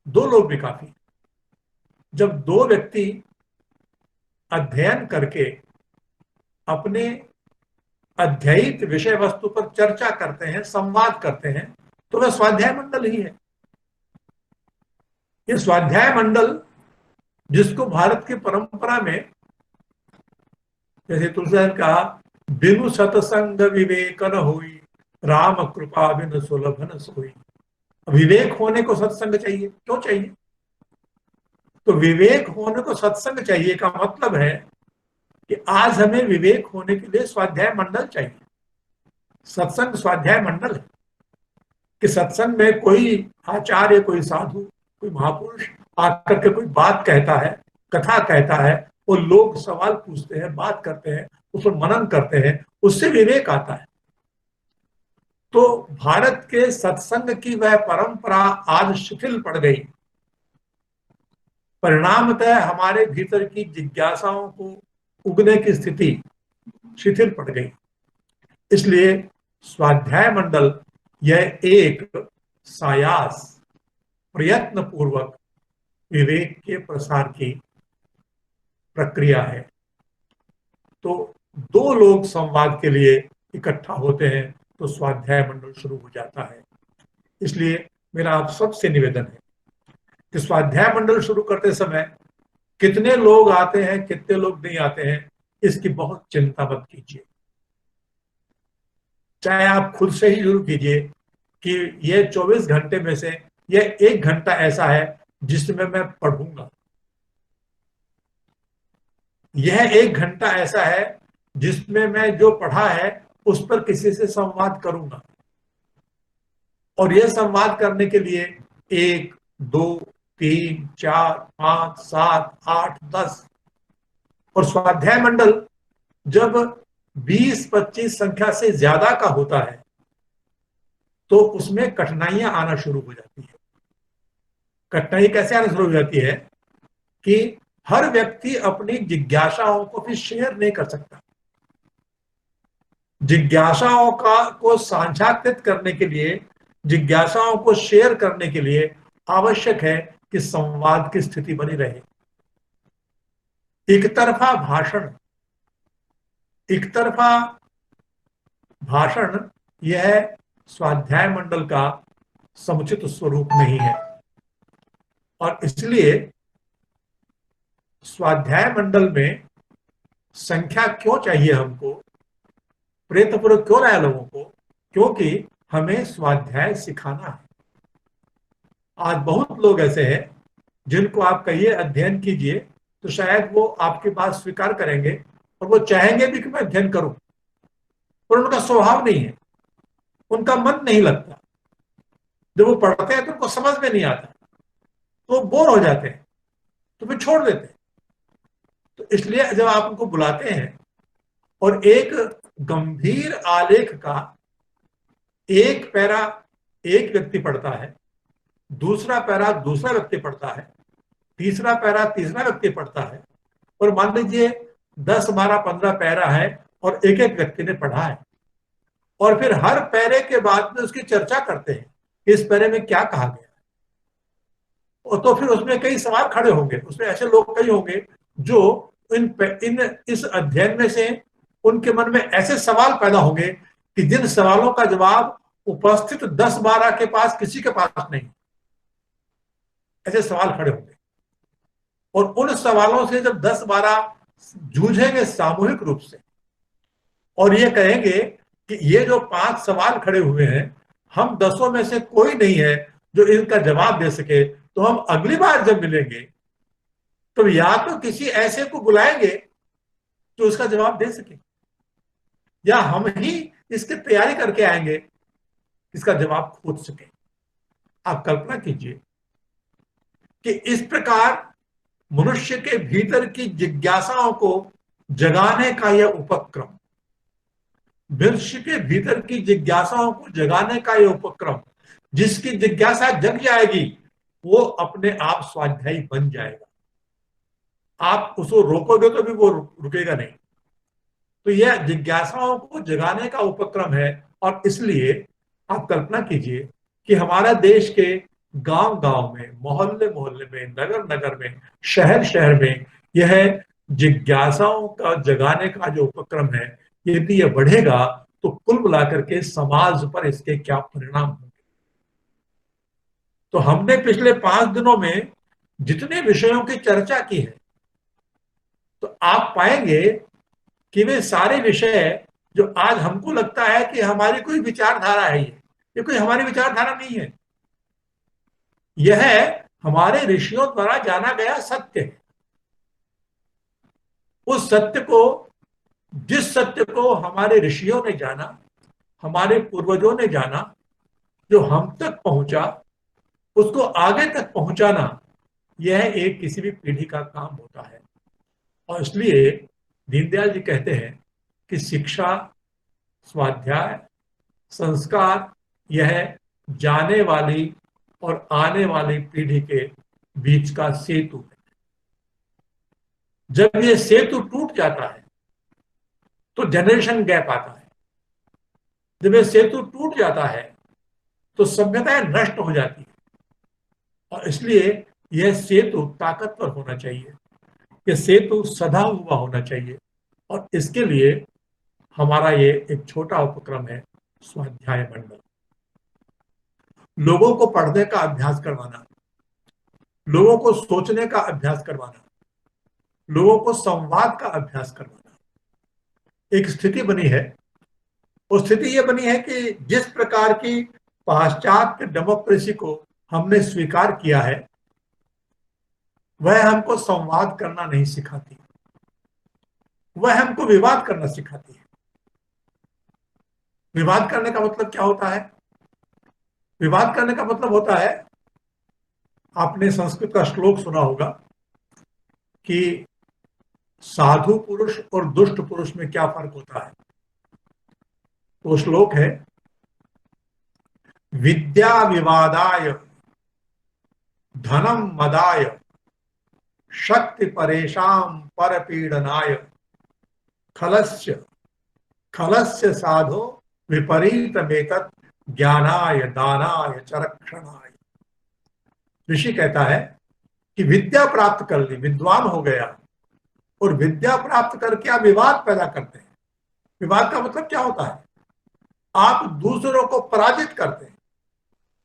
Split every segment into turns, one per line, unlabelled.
दो लोग भी काफी। जब दो व्यक्ति अध्ययन करके अपने अध्ययित विषय वस्तु पर चर्चा करते हैं, संवाद करते हैं, तो वह स्वाध्याय मंडल ही है। ये स्वाध्याय मंडल, जिसको भारत की परंपरा में, जैसे तुलसीदास ने कहा, बिनु सतसंग विवेक न होई, राम कृपा बिनु सुलभ न सोई। विवेक होने को सत्संग चाहिए। क्यों चाहिए? तो विवेक होने को सत्संग चाहिए का मतलब है कि आज हमें विवेक होने के लिए स्वाध्याय मंडल चाहिए। सत्संग स्वाध्याय मंडल है कि सत्संग में कोई आचार्य, कोई साधु, कोई महापुरुष आकर के कोई बात कहता है, कथा कहता है, वो लोग सवाल पूछते हैं, बात करते हैं, उस पर मनन करते हैं, उससे विवेक आता है। तो भारत के सत्संग की वह परंपरा आज शिथिल पड़ गई। परिणामतः हमारे भीतर की जिज्ञासाओं को उगने की स्थिति शिथिल पड़ गई। इसलिए स्वाध्याय मंडल यह एक सायास, प्रयत्न पूर्वक विवेक के प्रसार की प्रक्रिया है। तो दो लोग संवाद के लिए इकट्ठा होते हैं तो स्वाध्याय मंडल शुरू हो जाता है। इसलिए मेरा आप सबसे निवेदन है कि स्वाध्याय मंडल शुरू करते समय कितने लोग आते हैं, कितने लोग नहीं आते हैं, इसकी बहुत चिंता मत कीजिए। चाहे आप खुद से ही शुरू कीजिए कि ये 24 घंटे में से ये 1 घंटा ऐसा है जिसमें मैं पढ़ूंगा, यह 1 घंटा ऐसा है जिसमें मैं जो पढ़ा है उस पर किसी से संवाद करूंगा। और यह संवाद करने के लिए 1, 2, 3, 4, 5, 7, 8, 10 और स्वाध्याय मंडल जब 20-25 संख्या से ज्यादा का होता है तो उसमें कठिनाइयां आना शुरू हो जाती है। कठिनाई कैसे आना शुरू हो जाती है कि हर व्यक्ति अपनी जिज्ञासाओं को फिर शेयर नहीं कर सकता। जिज्ञासाओं का को साझाकृत करने के लिए, जिज्ञासाओं को शेयर करने के लिए आवश्यक है कि संवाद की स्थिति बनी रहे। एक तरफा भाषण, एक तरफा भाषण यह स्वाध्याय मंडल का समुचित स्वरूप नहीं है। और इसलिए स्वाध्याय मंडल में संख्या क्यों चाहिए हमको, प्रयत्नपूर्वक क्यों लाया लोगों को? क्योंकि हमें स्वाध्याय सिखाना है। आज बहुत लोग ऐसे हैं जिनको आप कहिए अध्ययन कीजिए तो शायद वो आपकी बात स्वीकार करेंगे और वो चाहेंगे भी कि मैं अध्ययन करूं, पर उनका स्वभाव नहीं है, उनका मन नहीं लगता। जब वो पढ़ते हैं तो उनको समझ में नहीं आता, तो वो बोर हो जाते हैं, तो फिर छोड़ देते हैं। तो इसलिए जब आप उनको बुलाते हैं और एक गंभीर आलेख का एक पैरा एक व्यक्ति पढ़ता है, दूसरा पैरा दूसरा व्यक्ति पढ़ता है, तीसरा पैरा तीसरा व्यक्ति पढ़ता है, और मान लीजिए 10, 12, 15 पैरा है और एक एक व्यक्ति ने पढ़ा है, और फिर हर पैरे के बाद में उसकी चर्चा करते हैं इस पैरे में क्या कहा गया। और तो फिर उसमें कई सवाल खड़े होंगे, उसमें ऐसे लोग कई होंगे जो इस अध्ययन में से उनके मन में ऐसे सवाल पैदा होंगे कि जिन सवालों का जवाब उपस्थित 10-12 के पास किसी के पास नहीं। ऐसे सवाल खड़े होंगे और उन सवालों से जब 10-12 जूझेंगे सामूहिक रूप से और ये कहेंगे कि ये जो 5 सवाल खड़े हुए हैं, हम 10 में से कोई नहीं है जो इनका जवाब दे सके, तो हम अगली बार जब मिलेंगे तो या तो किसी ऐसे को बुलाएंगे जो उसका जवाब दे सके, या हम ही इसकी तैयारी करके आएंगे, इसका जवाब खोज सके। आप कल्पना कीजिए कि इस प्रकार मनुष्य के भीतर की जिज्ञासाओं को जगाने का यह उपक्रम, मनुष्य के भीतर की जिज्ञासाओं को जगाने का यह उपक्रम, जिसकी जिज्ञासा जग जाएगी वो अपने आप स्वाध्यायी बन जाएगा। आप उसको रोकोगे तो भी वो रुकेगा नहीं। तो यह जिज्ञासाओं को जगाने का उपक्रम है। और इसलिए आप कल्पना कीजिए कि हमारा देश के गांव गांव में, मोहल्ले मोहल्ले में, नगर नगर में, शहर शहर में यह जिज्ञासाओं का जगाने का जो उपक्रम है, यदि यह बढ़ेगा तो कुल मिलाकर के समाज पर इसके क्या परिणाम होंगे। तो हमने पिछले 5 दिनों में जितने विषयों की चर्चा की है, तो आप पाएंगे कि वे सारे विषय जो आज हमको लगता है कि हमारी कोई विचारधारा है, ये कोई हमारी विचारधारा नहीं है, यह हमारे ऋषियों द्वारा जाना गया सत्य है। उस सत्य को, जिस सत्य को हमारे ऋषियों ने जाना, हमारे पूर्वजों ने जाना, जो हम तक पहुंचा, उसको आगे तक पहुंचाना, यह एक किसी भी पीढ़ी का काम होता है। और इसलिए दीनदयाल जी कहते हैं कि शिक्षा, स्वाध्याय, संस्कार, यह जाने वाली और आने वाली पीढ़ी के बीच का सेतु है। जब यह सेतु टूट जाता है तो जनरेशन गैप आता है। जब यह सेतु टूट जाता है तो सभ्यताएं नष्ट हो जाती है। और इसलिए यह सेतु ताकतवर होना चाहिए, यह सेतु सदा हुआ होना चाहिए। और इसके लिए हमारा ये एक छोटा उपक्रम है, स्वाध्याय मंडल। लोगों को पढ़ने का अभ्यास करवाना, लोगों को सोचने का अभ्यास करवाना, लोगों को संवाद का अभ्यास करवाना। एक स्थिति बनी है, वो स्थिति ये बनी है कि जिस प्रकार की पाश्चात्य डेमोक्रेसी को हमने स्वीकार किया है, वह हमको संवाद करना नहीं सिखाती, वह हमको विवाद करना सिखाती है। विवाद करने का मतलब क्या होता है? विवाद करने का मतलब होता है, आपने संस्कृत का श्लोक सुना होगा कि साधु पुरुष और दुष्ट पुरुष में क्या फर्क होता है। तो श्लोक है, विद्या विवादाय धनम मदाय शक्ति परेशान परपीडनाय खलस्य खलस्य साधो विपरीत मेतत् ज्ञानाय दानाय चरक्षणाय। ऋषि कहता है कि विद्या प्राप्त कर ली, विद्वान हो गया, और विद्या प्राप्त करके आप विवाद पैदा करते हैं। विवाद का मतलब क्या होता है? आप दूसरों को पराजित करते हैं,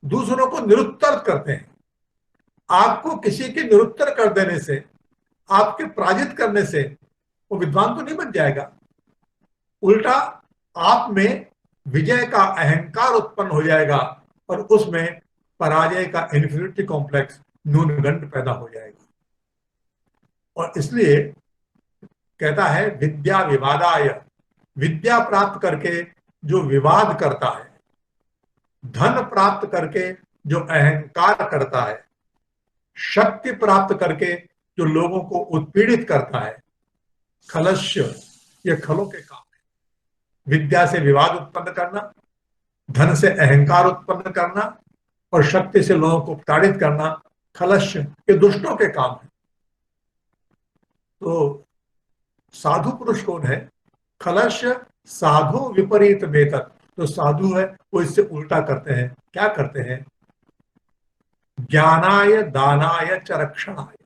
दूसरों को निरुत्तर करते हैं। आपको किसी के निरुत्तर कर देने से, आपके पराजित करने से वो विद्वान तो नहीं बन जाएगा, उल्टा आप में विजय का अहंकार उत्पन्न हो जाएगा और उसमें पराजय का इन्फीरियरिटी कॉम्प्लेक्स, न्यूनगंड पैदा हो जाएगा। और इसलिए कहता है विद्या विवादाय, विद्या प्राप्त करके जो विवाद करता है, धन प्राप्त करके जो अहंकार करता है, शक्ति प्राप्त करके जो लोगों को उत्पीड़ित करता है, खलस्य, ये खलों के काम है। विद्या से विवाद उत्पन्न करना, धन से अहंकार उत्पन्न करना और शक्ति से लोगों को प्रताड़ित करना, खलस्य, ये दुष्टों के काम है। तो साधु पुरुष कौन है? खलस्य साधु विपरीत मेतत्। तो साधु है वो इससे उल्टा करते हैं। क्या करते हैं? ज्ञानाय दानाय चरक्षणाय।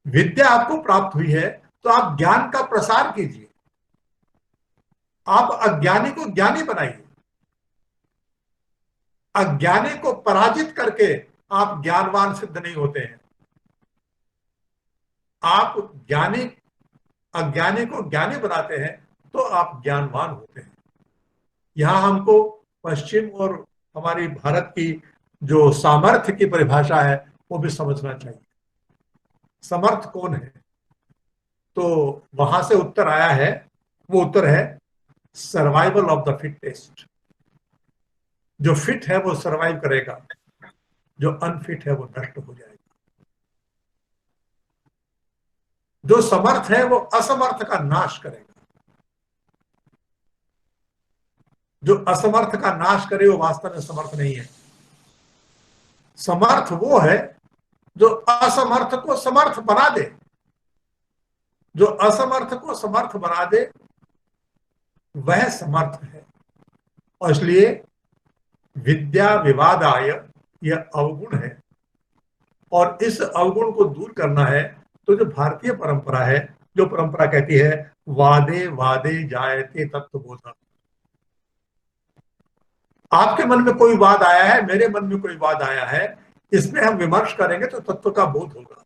विद्या आपको प्राप्त हुई है तो आप ज्ञान का प्रसार कीजिए, आप अज्ञानी को ज्ञानी बनाइए। अज्ञानी को पराजित करके आप ज्ञानवान सिद्ध नहीं होते हैं। आप ज्ञानी अज्ञानी को ज्ञानी बनाते हैं तो आप ज्ञानवान होते हैं। यहां हमको पश्चिम और हमारी भारत की जो सामर्थ्य की परिभाषा है वो भी समझना चाहिए। समर्थ कौन है? तो वहां से उत्तर आया है, वो उत्तर है सर्वाइवल ऑफ द फिटेस्ट। जो फिट है वो सर्वाइव करेगा, जो अनफिट है वो नष्ट हो जाएगा। जो समर्थ है वो असमर्थ का नाश करेगा, जो असमर्थ का नाश करे वो वास्तव में समर्थ नहीं है। समर्थ वो है जो असमर्थ को समर्थ बना दे, जो असमर्थ को समर्थ बना दे वह समर्थ है। और इसलिए विद्या विवादाय यह अवगुण है, और इस अवगुण को दूर करना है तो जो भारतीय परंपरा है, जो परंपरा कहती है वादे वादे जायते तत्वबोध। आपके मन में कोई वाद आया है, मेरे मन में कोई वाद आया है, इसमें हम विमर्श करेंगे तो तत्व का बोध होगा।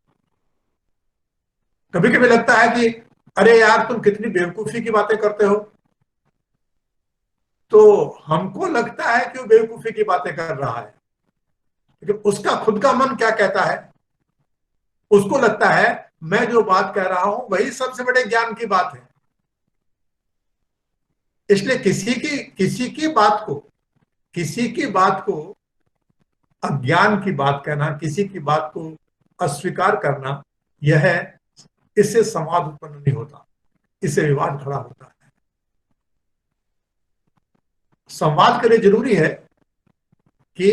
कभी कभी लगता है कि अरे यार तुम कितनी बेवकूफी की बातें करते हो, तो हमको लगता है कि वो बेवकूफी की बातें कर रहा है, लेकिन उसका खुद का मन क्या कहता है? उसको लगता है मैं जो बात कह रहा हूं वही सबसे बड़े ज्ञान की बात है। इसलिए किसी की बात को अज्ञान की बात कहना, किसी की बात को अस्वीकार करना, यह इससे संवाद उत्पन्न नहीं होता, इससे विवाद खड़ा होता है। संवाद के लिए जरूरी है कि